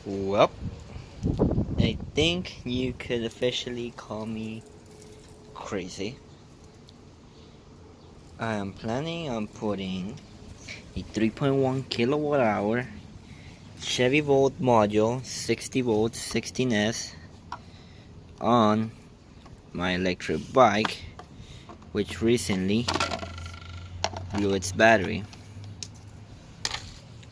Well, I think you could officially call me crazy. I am planning on putting a 3.1 kilowatt hour Chevy Volt module 60 volts 16S on my electric bike, which recently blew its battery.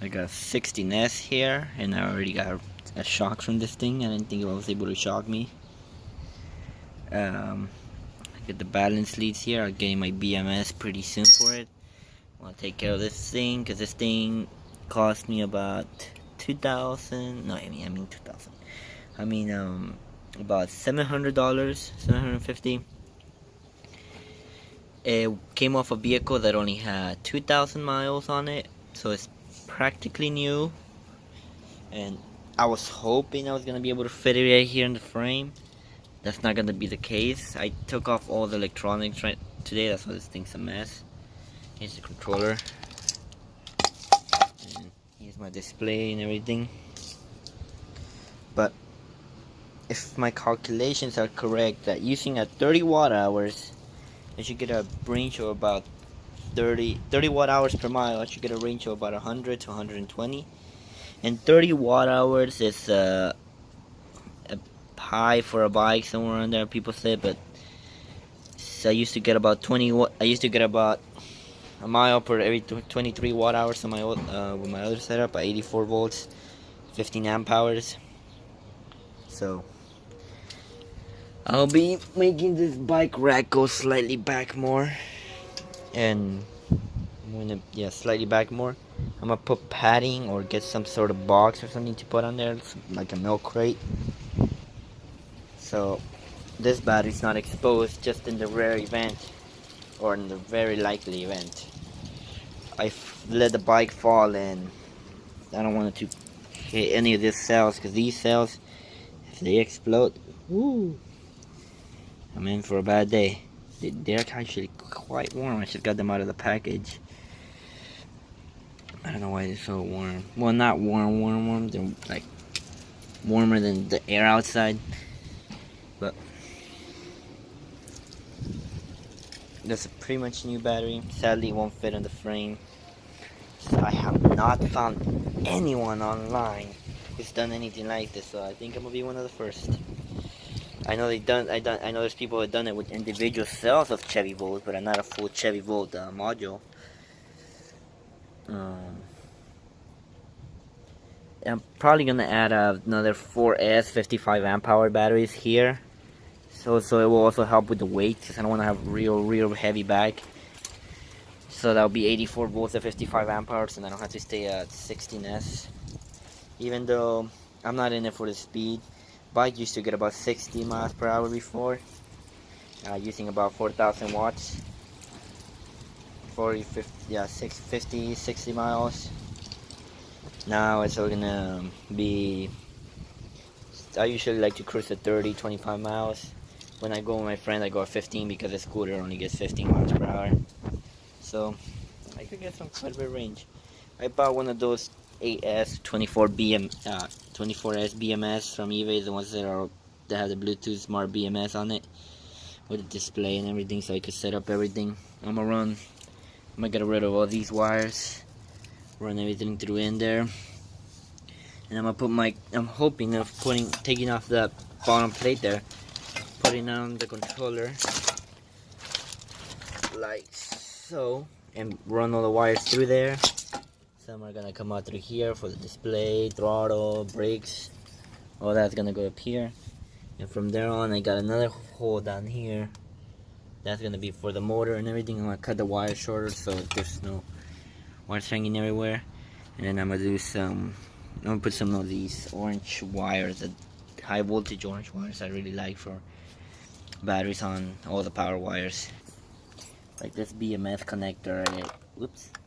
I got 16S here, and I already got a shock from this thing. I didn't think it was able to shock me. Get the balance leads here. I'm getting my BMS pretty soon for it. I want to take care of this thing because this thing cost me about 2,000. No, I mean 2,000. About $700, $750. It came off a vehicle that only had 2,000 miles on it, so it's practically new. And I was hoping I was gonna be able to fit it right here in the frame. That's not gonna be the case. I took off all the electronics right today. That's why this thing's a mess. Here's the controller. And here's my display and everything. But if my calculations are correct, that using at 30 watt hours, I should get a range of about 30 watt hours per mile. I should get a range of about 100 to 120. And 30 watt hours is a high for a bike, somewhere around there, people say. But I used to get about 20. I used to get about a mile per every 23 watt hours on my old, with my other setup at 84 volts, 15 amp hours. So I'll be making this bike rack go slightly back more, and slightly back more. I'm gonna put padding or get some sort of box or something to put on there, like a milk crate. So this battery's not exposed, just in the rare event, or in the very likely event I let the bike fall, and I don't want it to hit any of these cells, because these cells, if they explode, woo, I'm in for a bad day. They're actually quite warm. I just got them out of the package. I don't know why they're so warm. Well, not warm. They're like warmer than the air outside. But that's a pretty much new battery. Sadly, it won't fit in the frame. So I have not found anyone online who's done anything like this. So I think I'm gonna be one of the first. I know I know there's people who've done it with individual cells of Chevy Volt, but not a full Chevy Volt module. I'm probably gonna add another 4S 55 amp hour batteries here, so it will also help with the weight, because I don't want to have real heavy bag. So that'll be 84 volts at 55 amp hours, and I don't have to stay at 16S. Even though I'm not in it for the speed, bike used to get about 60 miles per hour before, using about 4,000 watts. 40, 50, 50, 60 miles. Now it's gonna be, I usually like to cruise at 30, 25 miles. When I go with my friend, I go at 15, because the scooter only gets 15 miles per hour. So I could get some quite a bit of range. I bought one of those 8S 24S BMS from eBay, the ones that have the Bluetooth smart BMS on it, with the display and everything, so I could set up everything. I'm gonna get rid of all these wires, run everything through in there, and I'm hoping of taking off that bottom plate there, putting on the controller like so, and run all the wires through there. Some are gonna come out through here for the display, throttle, brakes, all that's gonna go up here. And from there on, I got another hole down here. That's gonna be for the motor and everything. I'm gonna cut the wire shorter so there's no wires hanging everywhere. And then I'm gonna put some of these orange wires, the high voltage orange wires I really like for batteries on all the power wires. Like this BMS connector,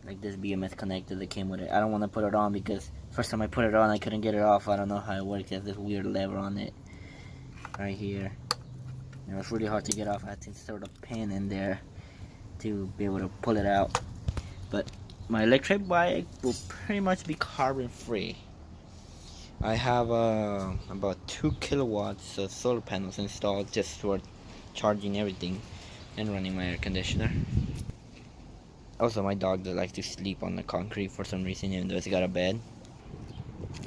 like this BMS connector that came with it. I don't want to put it on because first time I put it on, I couldn't get it off. I don't know how it works. There's this weird lever on it right here. It was really hard to get off. I had to insert a pin in there to be able to pull it out. But my electric bike will pretty much be carbon free. I have about 2 kilowatts of solar panels installed just for charging everything and running my air conditioner. Also, my dog likes to sleep on the concrete for some reason, even though it's got a bed.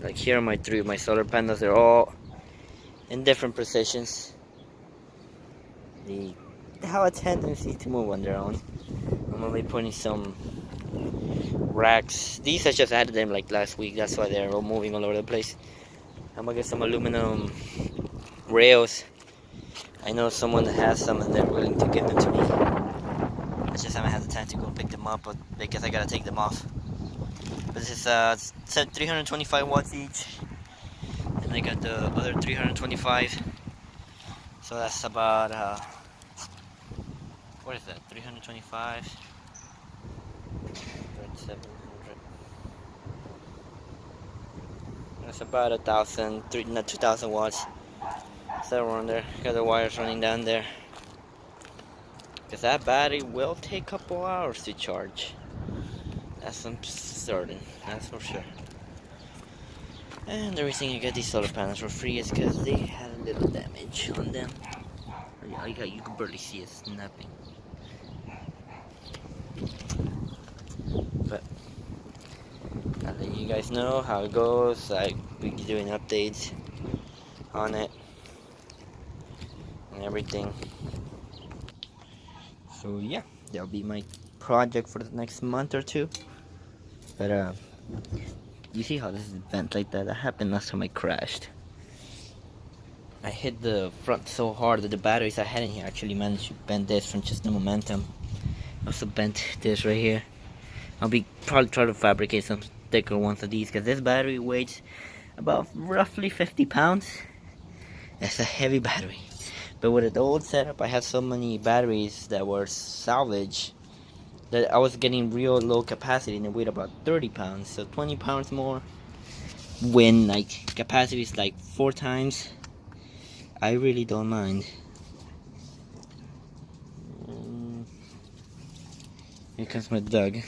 Like here, my solar panels are all in different positions. They have a tendency to move on their own. I'm gonna be putting some racks. These I just added them like last week. That's why they're all moving all over the place. I'm gonna get some aluminum rails. I know someone that has some and they're willing to give them to me. I just haven't had the time to go pick them up, but because I gotta take them off. But this is 325 watts each, and I got the other 325. So that's about what is that? 325. 700. That's about 2,000 watts. So around there. Got the wires running down there. Because that battery will take a couple hours to charge. That's certain. That's for sure. And the reason I got these solar panels for free is because they had a little damage on them. You can barely see it snapping. But I'll let you guys know how it goes. I'll be doing updates on it and everything. So yeah, that'll be my project for the next month or two. But you see how this is bent like that? That happened last time I crashed. I hit the front so hard that the batteries I had in here actually managed to bend this from just the momentum. I also bent this right here. I'll be probably trying to fabricate some thicker ones of these because this battery weighs about roughly 50 pounds. That's a heavy battery. But with the old setup, I had so many batteries that were salvage that I was getting real low capacity and it weighed about 30 pounds. So 20 pounds more when like capacity is like 4 times. I really don't mind. Here comes my dog.